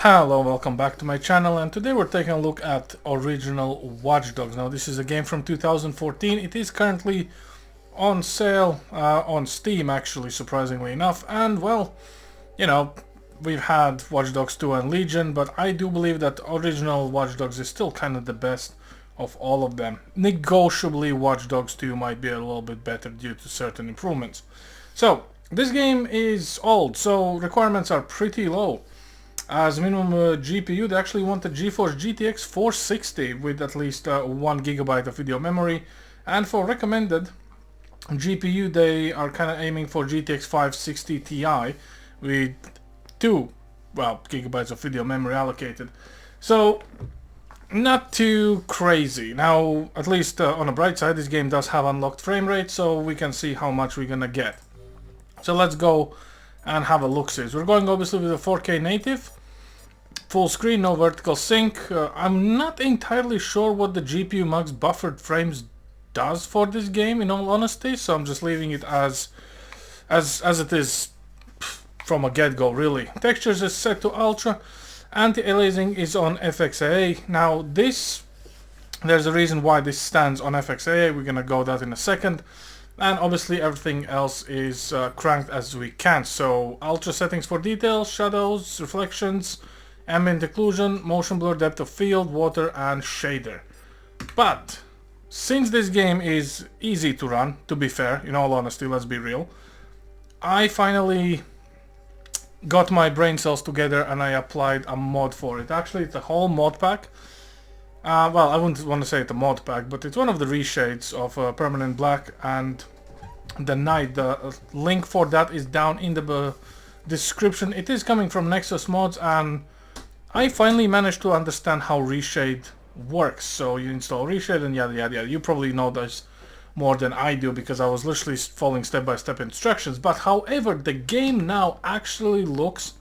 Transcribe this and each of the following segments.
Hello, welcome back to my channel, and today we're taking a look at original Watch Dogs. Now this is a game from 2014. It is currently on sale on Steam, actually, surprisingly enough. And well, you know, we've had Watch Dogs 2 and Legion, but I do believe that original Watch Dogs is still kind of the best of all of them. Negotiably, Watch Dogs 2 might be a little bit better due to certain improvements. So this game is old, so requirements are pretty low. As minimum GPU, they actually want a GeForce GTX 460 with at least 1 gigabyte of video memory. And for recommended GPU, they are kind of aiming for GTX 560 Ti with 2 gigabytes of video memory allocated. So not too crazy. Now, at least on the bright side, this game does have unlocked frame rate, so we can see how much we're gonna get. So let's go and have a look-see. We're going obviously with a 4K native. Full screen, no vertical sync. I'm not entirely sure what the GPU Max buffered frames does for this game, in all honesty, so I'm just leaving it as it is from a get-go, really. Textures is set to ultra. Anti-aliasing is on FXAA. Now there's a reason why this stands on FXAA. We're gonna go that in a second. And obviously everything else is cranked as we can. So ultra settings for detail, shadows, reflections, ambient occlusion, motion blur, depth of field, water, and shader. But since this game is easy to run, to be fair, in all honesty, let's be real, I finally got my brain cells together and I applied a mod for it. Actually, it's a whole mod pack. Well, I wouldn't want to say it's a mod pack, but it's one of the reshades of Permanent Black and the Night. The link for that is down in the description. It is coming from Nexus Mods, and I finally managed to understand how reshade works. So you install reshade and yada yada yada. You probably know this more than I do because I was literally following step-by-step instructions. But however, the game now actually looks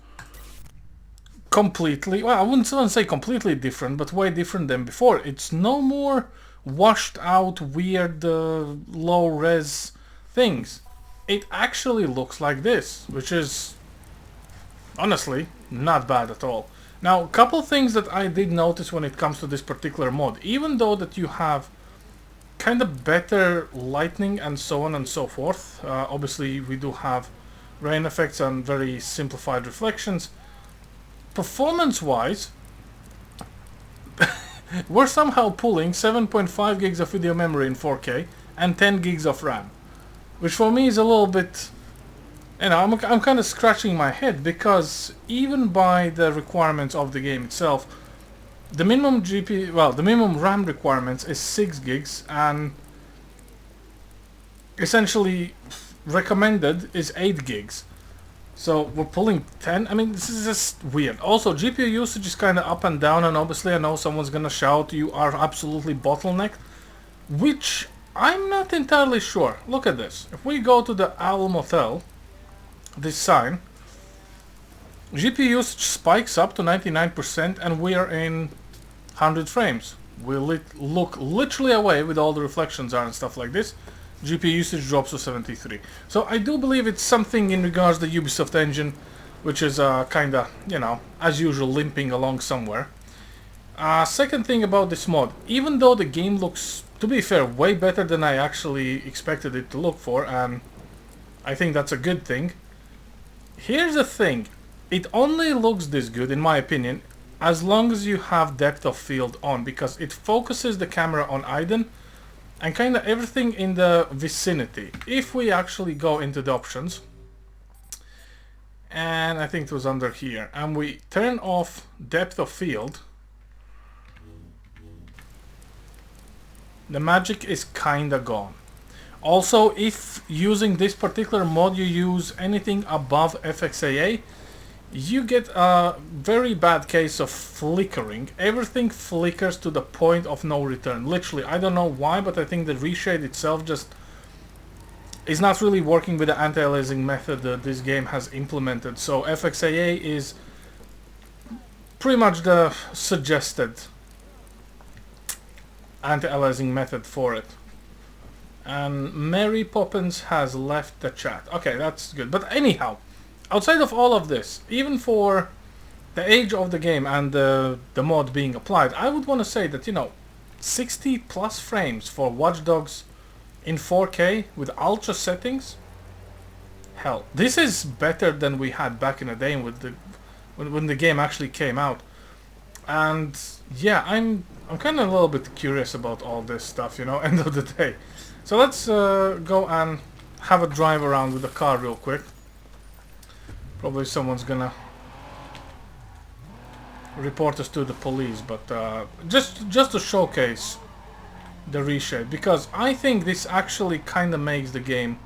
completely, well, I wouldn't say completely different, but way different than before. It's no more washed out, weird, low-res things. It actually looks like this, which is honestly not bad at all. Now, a couple things that I did notice when it comes to this particular mod, even though that you have kind of better lighting and so on and so forth, obviously we do have rain effects and very simplified reflections, performance-wise, we're somehow pulling 7.5 gigs of video memory in 4K and 10 gigs of RAM, which for me is a little bit, you know, I'm kind of scratching my head because even by the requirements of the game itself, the minimum the minimum RAM requirements is 6 gigs and essentially recommended is 8 gigs. So we're pulling 10. I mean, this is just weird. Also, GPU usage is kind of up and down, and obviously I know someone's gonna shout you are absolutely bottlenecked, which I'm not entirely sure. Look at this. If we go to the Owl Motel, this sign, GPU usage spikes up to 99% and we are in 100 frames. We look literally away with all the reflections are and stuff like this. GPU usage drops to 73. So I do believe it's something in regards to the Ubisoft engine, which is kinda, you know, as usual, limping along somewhere. Second thing about this mod, even though the game looks, to be fair, way better than I actually expected it to look for, and I think that's a good thing. Here's the thing, it only looks this good, in my opinion, as long as you have depth of field on, because it focuses the camera on Aiden and kind of everything in the vicinity. If we actually go into the options, and I think it was under here, and we turn off depth of field, the magic is kinda gone. Also, if using this particular mod you use anything above FXAA, you get a very bad case of flickering. Everything flickers to the point of no return. Literally, I don't know why, but I think the reshade itself just is not really working with the anti-aliasing method that this game has implemented. So FXAA is pretty much the suggested anti-aliasing method for it. And Mary Poppins has left the chat. Okay, that's good. But anyhow, outside of all of this, even for the age of the game and the mod being applied, I would want to say that, you know, 60 plus frames for Watch Dogs in 4K with ultra settings. Hell, this is better than we had back in the day with the when the game actually came out. And yeah, I'm kind of a little bit curious about all this stuff, you know, end of the day. So let's go and have a drive around with the car real quick. Probably someone's gonna report us to the police, but just to showcase the reshade, because I think this actually kind of makes the game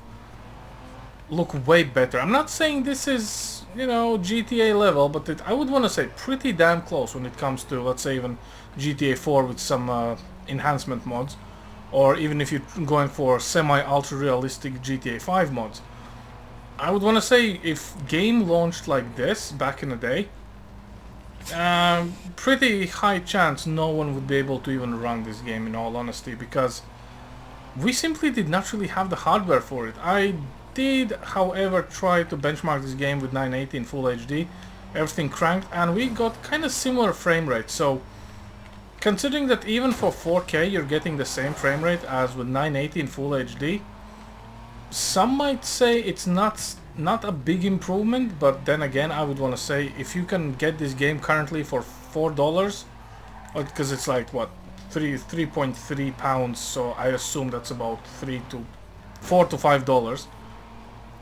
look way better. I'm not saying this is, you know, GTA level, but I would want to say pretty damn close when it comes to, let's say, even GTA 4 with some enhancement mods, or even if you're going for semi-ultra realistic GTA 5 mods. I would want to say if game launched like this back in the day, pretty high chance no one would be able to even run this game, in all honesty, because we simply did not really have the hardware for it. I did, however, try to benchmark this game with 980 in Full HD, everything cranked, and we got kind of similar frame rate. So considering that even for 4K you're getting the same frame rate as with 980 in Full HD, some might say it's not a big improvement, but then again, I would want to say if you can get this game currently for $4, because it's like what, 3.3 pounds, so I assume that's about $4 to $5,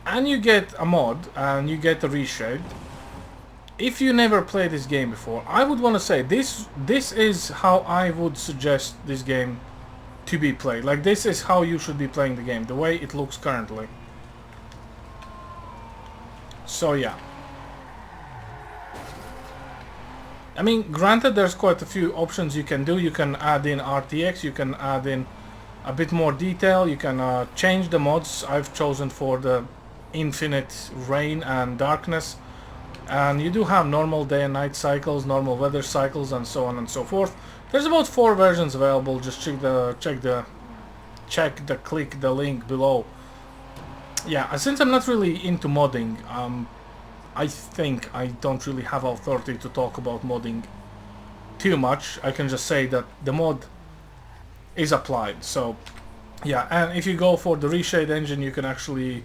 and you get a mod and you get a reshade. If you never played this game before, I would want to say this is how I would suggest this game to be played. Like, this is how you should be playing the game, the way it looks currently. So yeah, I mean, granted, there's quite a few options you can do. You can add in RTX, you can add in a bit more detail, you can change the mods. I've chosen for the infinite rain and darkness, and you do have normal day and night cycles, normal weather cycles, and so on and so forth. There's about 4 versions available. Just click the link below. Yeah, since I'm not really into modding, I think I don't really have authority to talk about modding too much. I can just say that the mod is applied. So yeah, and if you go for the reshade engine, you can actually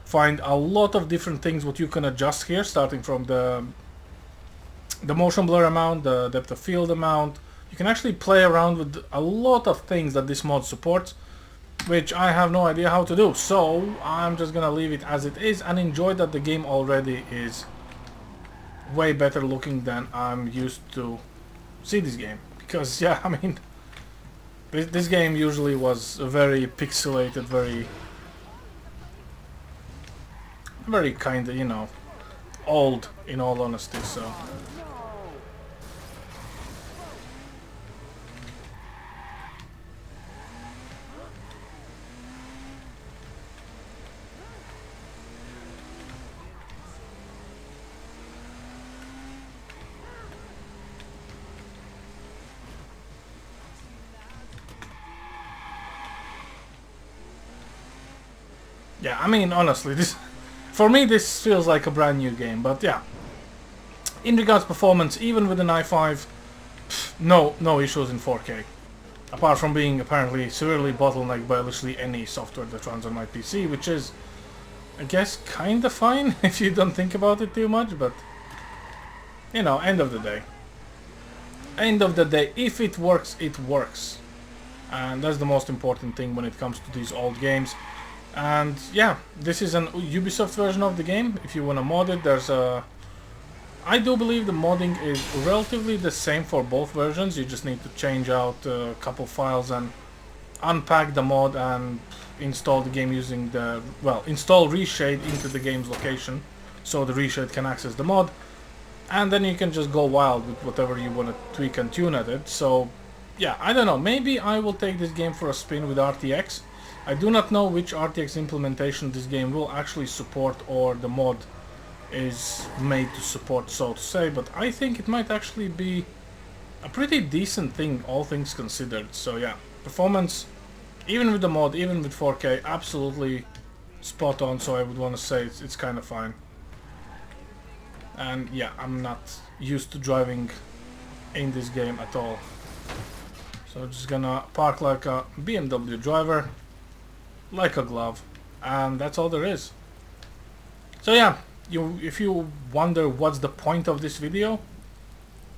find a lot of different things what you can adjust here, starting from the motion blur amount, the depth of field amount. You can actually play around with a lot of things that this mod supports, which I have no idea how to do. So I'm just gonna leave it as it is and enjoy that the game already is way better looking than I'm used to see this game. Because yeah, I mean, this game usually was very pixelated, very kind of, you know, old, in all honesty. So yeah, I mean, honestly, for me this feels like a brand new game. But yeah, in regards to performance, even with an i5, no issues in 4K. Apart from being apparently severely bottlenecked by literally any software that runs on my PC, which is, I guess, kinda fine if you don't think about it too much, but you know, end of the day, if it works, it works. And that's the most important thing when it comes to these old games. And yeah, this is an Ubisoft version of the game. If you want to mod it, there's I do believe the modding is relatively the same for both versions. You just need to change out a couple files and unpack the mod and install the game using the, well, install reshade into the game's location so the reshade can access the mod, and then you can just go wild with whatever you want to tweak and tune at it. So yeah, I don't know, maybe I will take this game for a spin with RTX. I do not know which RTX implementation this game will actually support, or the mod is made to support, so to say, but I think it might actually be a pretty decent thing, all things considered. So yeah, performance, even with the mod, even with 4K, absolutely spot on, so I would want to say it's kind of fine. And yeah, I'm not used to driving in this game at all. So I'm just gonna park like a BMW driver, like a glove, and that's all there is. So yeah, if you wonder what's the point of this video,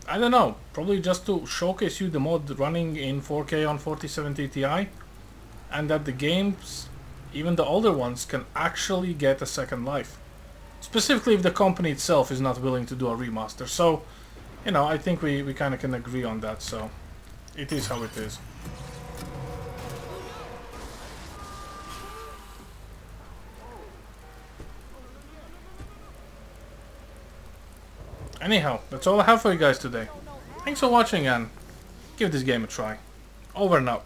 I don't know, probably just to showcase you the mod running in 4K on 4070 Ti, and that the games, even the older ones, can actually get a second life. Specifically if the company itself is not willing to do a remaster. So, you know, I think we kind of can agree on that, so it is how it is. Anyhow, that's all I have for you guys today. Thanks for watching and give this game a try. Over and out.